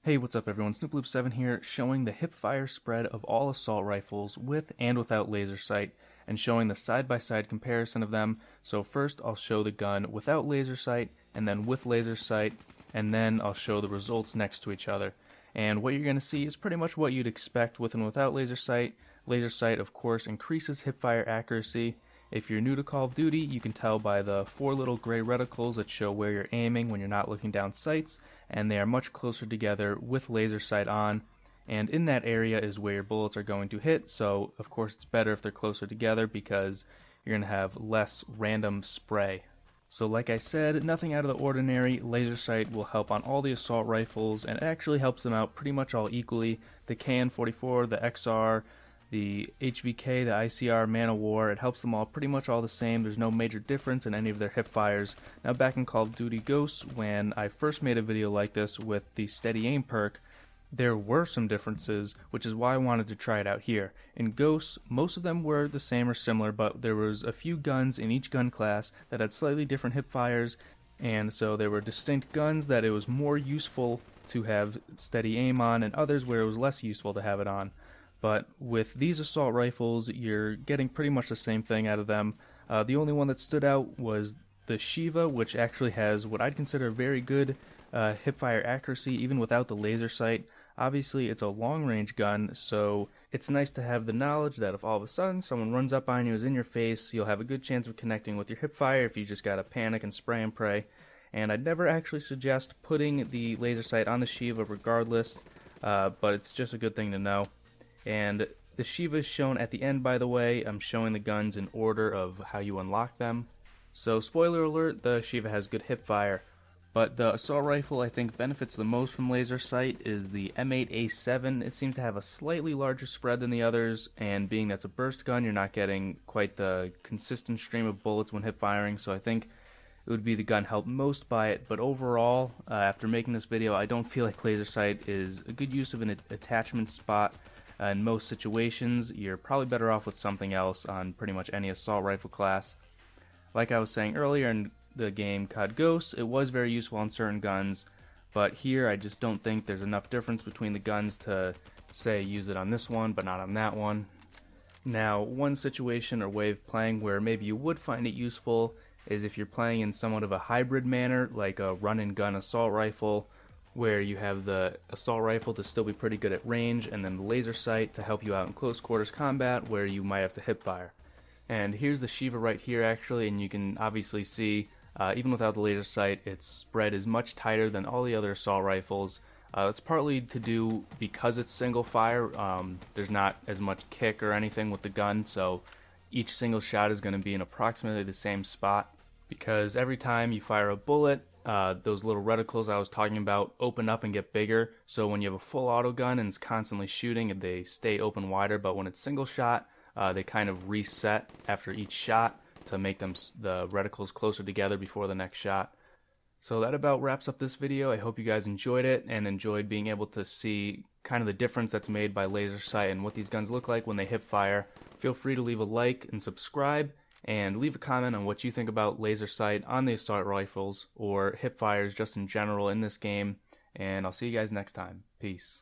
Hey, what's up everyone? SnoopLoop7 here, showing the hipfire spread of all assault rifles with and without laser sight, and showing the side-by-side comparison of them. So first I'll show the gun without laser sight, and then with laser sight, and then I'll show the results next to each other. And what you're going to see is pretty much what you'd expect with and without laser sight. Laser sight, of course, increases hipfire accuracy. If you're new to Call of Duty, you can tell by the four little gray reticles that show where you're aiming when you're not looking down sights, and they are much closer together with laser sight on. And in that area is where your bullets are going to hit, so of course it's better if they're closer together because you're going to have less random spray. So like I said, nothing out of the ordinary. Laser sight will help on all the assault rifles, and it actually helps them out pretty much all equally. The KN-44, the XR, the HVK, the ICR, Man of War, it helps them all pretty much all the same. There's no major difference in any of their hip fires. Now back in Call of Duty Ghosts, when I first made a video like this with the steady aim perk, there were some differences, which is why I wanted to try it out here. In Ghosts, most of them were the same or similar, but there was a few guns in each gun class that had slightly different hip fires, and so there were distinct guns that it was more useful to have steady aim on, and others where it was less useful to have it on. But with these assault rifles, you're getting pretty much the same thing out of them. The only one that stood out was the Sheiva, which actually has what I'd consider very good hipfire accuracy, even without the laser sight. Obviously, it's a long-range gun, so it's nice to have the knowledge that if all of a sudden someone runs up on you, is in your face, you'll have a good chance of connecting with your hipfire if you just gotta panic and spray and pray. And I'd never actually suggest putting the laser sight on the Sheiva regardless, but it's just a good thing to know. And the Sheiva is shown at the end, by the way. I'm showing the guns in order of how you unlock them. So spoiler alert, the Sheiva has good hipfire. But the assault rifle I think benefits the most from laser sight is the M8A7. It seems to have a slightly larger spread than the others, and being that's a burst gun, you're not getting quite the consistent stream of bullets when hip firing, so I think it would be the gun helped most by it. But overall, after making this video, I don't feel like laser sight is a good use of an attachment spot. In most situations, you're probably better off with something else on pretty much any assault rifle class. Like I was saying earlier in the game COD Ghosts, it was very useful on certain guns, but here I just don't think there's enough difference between the guns to say use it on this one but not on that one. Now, one situation or way of playing where maybe you would find it useful is if you're playing in somewhat of a hybrid manner, like a run-and-gun assault rifle, where you have the assault rifle to still be pretty good at range, and then the laser sight to help you out in close quarters combat where you might have to hip fire. And here's the Sheiva right here actually, and you can obviously see even without the laser sight, its spread is much tighter than all the other assault rifles. It's partly to do because it's single fire. There's not as much kick or anything with the gun, so each single shot is going to be in approximately the same spot, because every time you fire a bullet, those little reticles I was talking about open up and get bigger, so when you have a full auto gun and it's constantly shooting, they stay open wider, but when it's single shot, they kind of reset after each shot to make the reticles closer together before the next shot. So that about wraps up this video. I hope you guys enjoyed it and enjoyed being able to see kind of the difference that's made by laser sight and what these guns look like when they hip fire. Feel free to leave a like and subscribe, and leave a comment on what you think about laser sight on the assault rifles or hip fires just in general in this game, and I'll see you guys next time. Peace.